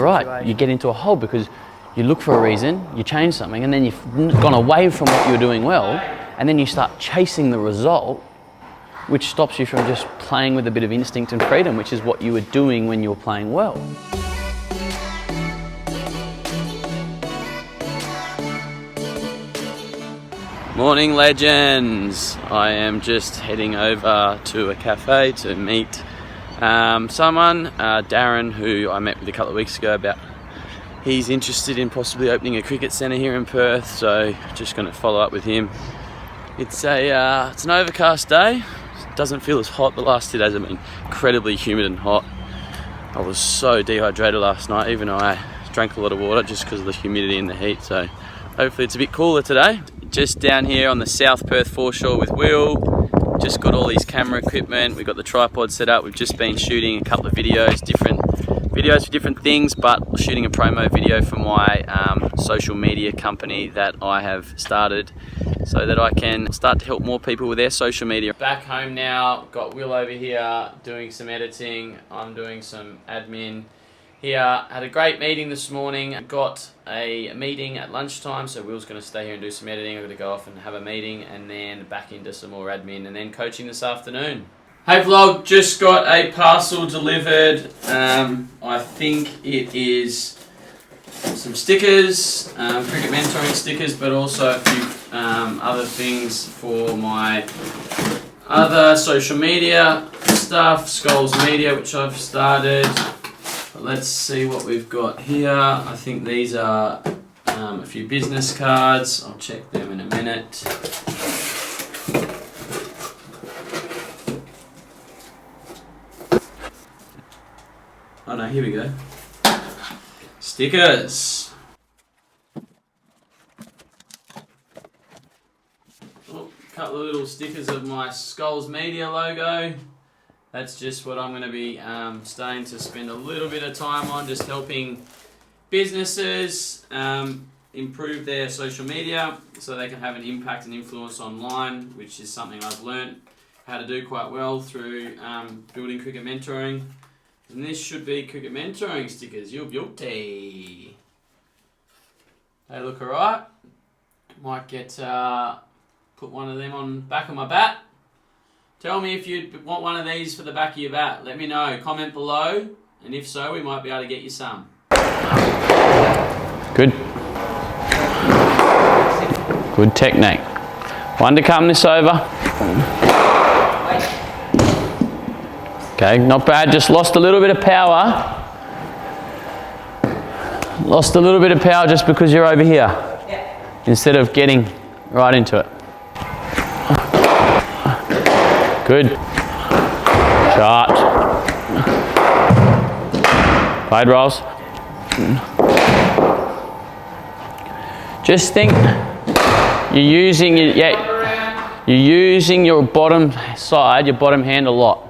right. You get into a hole because you look for a reason, you change something, and then you've gone away from what you're doing well, and then you start chasing the result, which stops you from just playing with a bit of instinct and freedom, which is what you were doing when you were playing well. Morning, legends. I am just heading over to a cafe to meet someone, Darren, who I met with a couple of weeks ago about he's interested in possibly opening a cricket centre here in Perth, so just going to follow up with him. It's an overcast day. It doesn't feel as hot. The last 2 days have been incredibly humid and hot. I was so dehydrated last night, even though I drank a lot of water just because of the humidity and the heat, so hopefully it's a bit cooler today. Just down here on the South Perth foreshore with Will. Just got all these camera equipment. We've got the tripod set up. We've just been shooting a couple of videos, different videos for different things, but shooting a promo video for my social media company that I have started so that I can start to help more people with their social media. Back home now, got Will over here doing some editing. I'm doing some admin here. Had a great meeting this morning. Got a meeting at lunchtime, so Will's going to stay here and do some editing. I'm going to go off and have a meeting and then back into some more admin and then coaching this afternoon. Hey vlog, just got a parcel delivered. I think it is some stickers, cricket mentoring stickers, but also a few other things for my other social media stuff, Skulls Media, which I've started. But let's see what we've got here. I think these are a few business cards. I'll check them in a minute. Oh no, here we go. Stickers. Oh, a couple of little stickers of my Skulls Media logo. That's just what I'm going to be starting to spend a little bit of time on, just helping businesses improve their social media so they can have an impact and influence online, which is something I've learned how to do quite well through building Cricket Mentoring. And this should be Cricket Mentoring stickers. You're beauty. They look alright. Might get put one of them on the back of my bat. Tell me if you want one of these for the back of your bat. Let me know. Comment below, and if so, we might be able to get you some. Good. Good technique. One to come this over. Okay, not bad. Just lost a little bit of power. Lost a little bit of power just because you're over here. Yeah. Instead of getting right into it. Good. Shot. Wide rolls. Just think you're using your bottom side, your bottom hand a lot.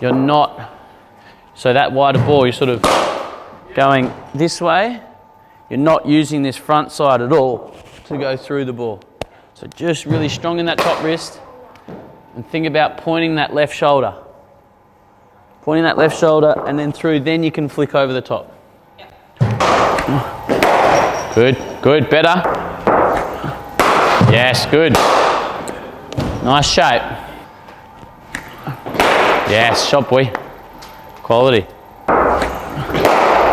You're not, so that wider ball, you're sort of going this way. You're not using this front side at all to go through the ball. So just really strong in that top wrist and think about pointing that left shoulder. Pointing that left shoulder and then through, then you can flick over the top. Good, good, better. Yes, good. Nice shape. Yes, shot boy. Quality.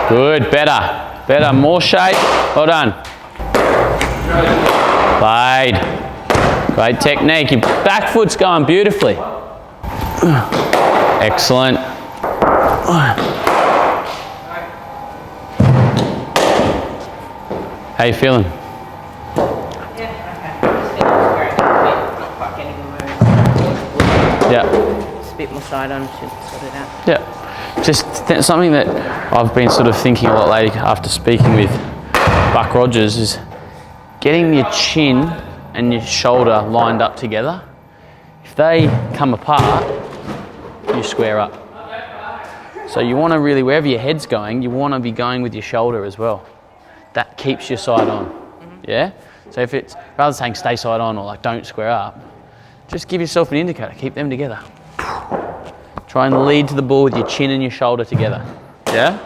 Good, better. Better, more shape. Well done. Played. Great technique. Your back foot's going beautifully. Excellent. How you feeling? Yeah. Bit more side on, should sort it out. Yeah, just something that I've been sort of thinking a lot lately after speaking with Buck Rogers is getting your chin and your shoulder lined up together. If they come apart, you square up. So you want to really, wherever your head's going, you want to be going with your shoulder as well. That keeps your side on. Yeah? So if it's, rather than saying stay side on or like don't square up, just give yourself an indicator, keep them together. Try and lead to the ball with your chin and your shoulder together. Yeah?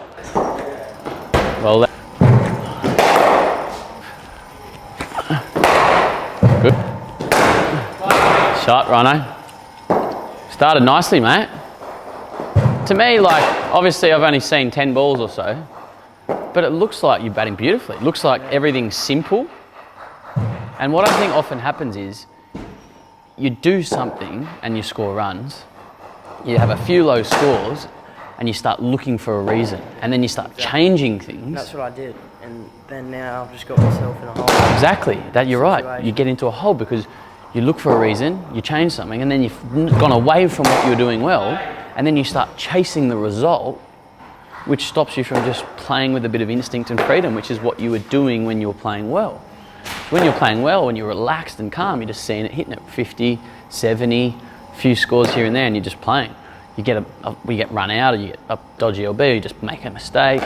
shot, Rhino. Started nicely, mate. To me, like, obviously I've only seen 10 balls or so, but it looks like you're batting beautifully. It looks like everything's simple. And what I think often happens is you do something and you score runs, you have a few low scores, and you start looking for a reason, and then you start changing things. That's what I did, and then now I've just got myself in a hole. Exactly, that you're right. You get into a hole because you look for a reason, you change something, and then you've gone away from what you're doing well, and then you start chasing the result, which stops you from just playing with a bit of instinct and freedom, which is what you were doing when you were playing well. So when you're playing well, when you're relaxed and calm, you're just seeing it, hitting it 50, 70, a few scores here and there, and you're just playing. You get run out, or you get a dodgy LB, you just make a mistake.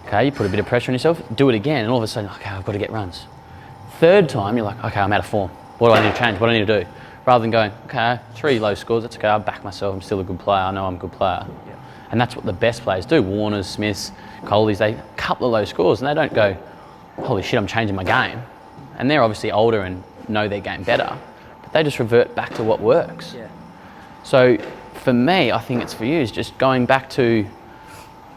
Okay, you put a bit of pressure on yourself, do it again, and all of a sudden, okay, I've got to get runs. Third time, you're like, okay, I'm out of form. What do I need to change? What do I need to do? Rather than going, okay, 3 low scores, that's okay, I'll back myself, I'm still a good player, I know I'm a good player. Yeah. And that's what the best players do. Warners, Smiths, Kohlis, they couple of low scores and they don't go, holy shit, I'm changing my game. And they're obviously older and know their game better, but they just revert back to what works. Yeah. So for me, I think it's for you, is just going back to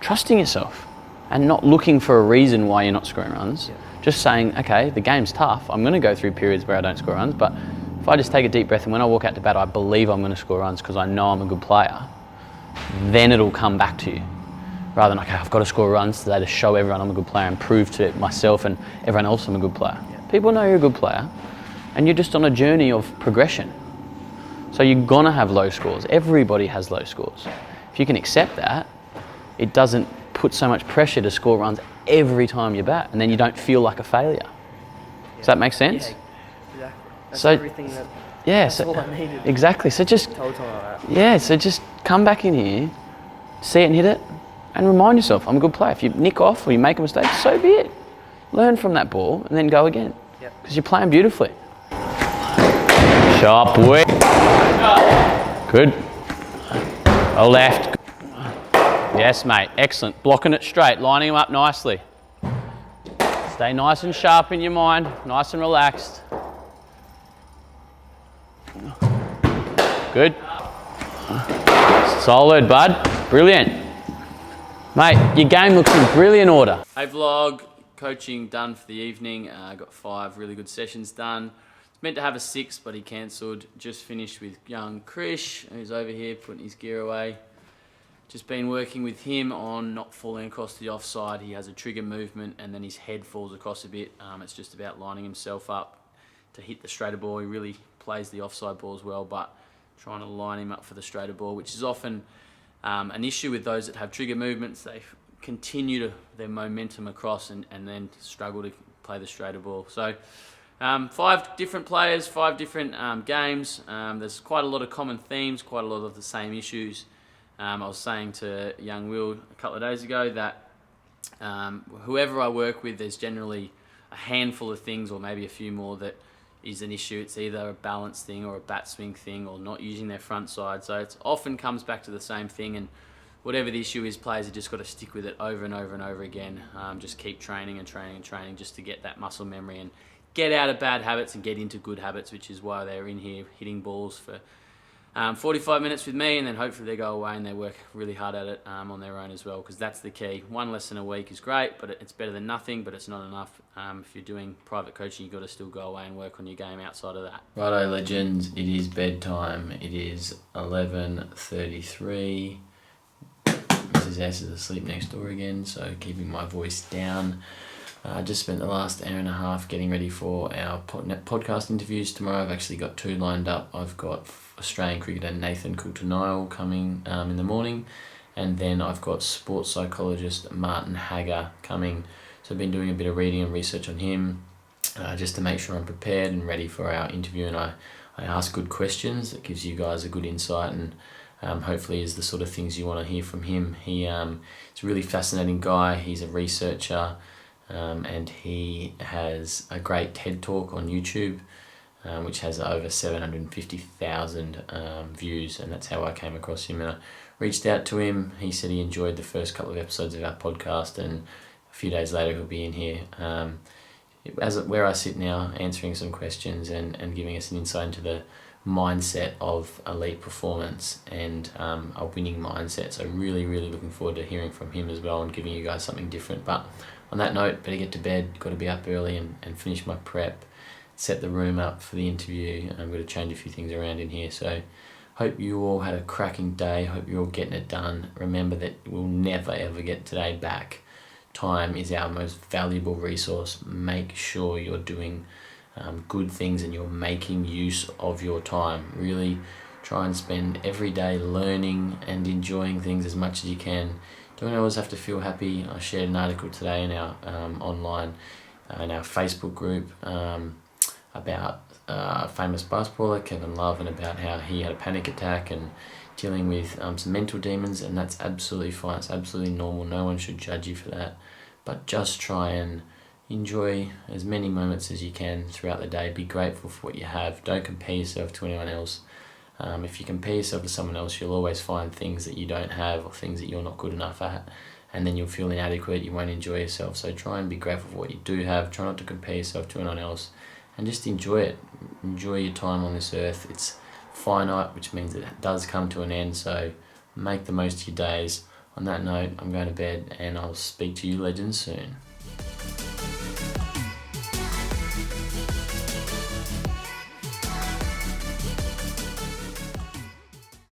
trusting yourself and not looking for a reason why you're not scoring runs. Yeah. Just saying, okay, the game's tough. I'm going to go through periods where I don't score runs, but if I just take a deep breath and when I walk out to bat, I believe I'm going to score runs because I know I'm a good player, then it'll come back to you. Rather than, okay, I've got to score runs today to show everyone I'm a good player and prove to myself and everyone else I'm a good player. Yeah. People know you're a good player and you're just on a journey of progression. So you're going to have low scores. Everybody has low scores. If you can accept that, it doesn't put so much pressure to score runs every time you bat, and then you don't feel like a failure. Yeah. Does that make sense? Yeah, exactly. That's so, everything that, that's all I needed. Exactly. So just, like that. Yeah, so just come back in here, see it and hit it, and remind yourself, I'm a good player. If you nick off or you make a mistake, so be it. Learn from that ball and then go again. Because you're playing beautifully. Sharp way. Good. A left. Yes, mate. Excellent. Blocking it straight, lining them up nicely. Stay nice and sharp in your mind, nice and relaxed. Good. Solid, bud. Brilliant. Mate, your game looks in brilliant order. Hey vlog, coaching done for the evening. Got 5 really good sessions done. Meant to have a 6, but he cancelled. Just finished with young Krish, who's over here putting his gear away. Just been working with him on not falling across the offside. He has a trigger movement and then his head falls across a bit. It's just about lining himself up to hit the straighter ball. He really plays the offside ball as well, but trying to line him up for the straighter ball, which is often an issue with those that have trigger movements. They continue their momentum across and then struggle to play the straighter ball. So 5 different players, 5 different games. There's quite a lot of common themes, quite a lot of the same issues. I was saying to young Will a couple of days ago that whoever I work with, there's generally a handful of things or maybe a few more that is an issue. It's either a balance thing or a bat swing thing or not using their front side. So it often comes back to the same thing, and whatever the issue is, players have just got to stick with it over and over and over again. Just keep training and training and training just to get that muscle memory and get out of bad habits and get into good habits, which is why they're in here hitting balls for 45 minutes with me, and then hopefully they go away and they work really hard at it on their own as well, because that's the key. 1 lesson a week is great, but it's better than nothing, but it's not enough. If you're doing private coaching, you've got to still go away and work on your game outside of that. Righto, legends, it is bedtime. It is 11:33. Mrs. S is asleep next door again, so keeping my voice down. I just spent the last hour and a half getting ready for our podcast interviews tomorrow. I've actually got 2 lined up. I've got Australian cricketer Nathan Coulter-Nile coming in the morning, and then I've got sports psychologist Martin Hagger coming. So I've been doing a bit of reading and research on him just to make sure I'm prepared and ready for our interview, and I ask good questions that gives you guys a good insight and hopefully is the sort of things you want to hear from him. He's a really fascinating guy. He's a researcher. And he has a great TED Talk on YouTube, which has over 750,000 views, and that's how I came across him. And I reached out to him. He said he enjoyed the first couple of episodes of our podcast, and a few days later he'll be in here where I sit now, answering some questions and giving us an insight into the mindset of elite performance and a winning mindset. So really looking forward to hearing from him as well and giving you guys something different. But on that note, better get to bed, got to be up early and finish my prep, set the room up for the interview. I'm going to change a few things around in here. So hope you all had a cracking day, hope you're all getting it done. Remember that we'll never ever get today back. Time is our most valuable resource. Make sure you're doing good things and you're making use of your time. Really try and spend every day learning and enjoying things as much as you can. Don't always have to feel happy. I shared an article today in our online in our Facebook group about a famous basketballer, Kevin Love, and about how he had a panic attack and dealing with some mental demons, and that's absolutely fine. It's absolutely normal. No one should judge you for that. But just try and enjoy as many moments as you can throughout the day. Be grateful for what you have. Don't compare yourself to anyone else. If you compare yourself to someone else, you'll always find things that you don't have or things that you're not good enough at, and then you'll feel inadequate. You won't enjoy yourself. So try and be grateful for what you do have. Try not to compare yourself to anyone else, and just enjoy it. Enjoy your time on this earth. It's finite, which means it does come to an end. So make the most of your days. On that note, I'm going to bed, and I'll speak to you legends soon.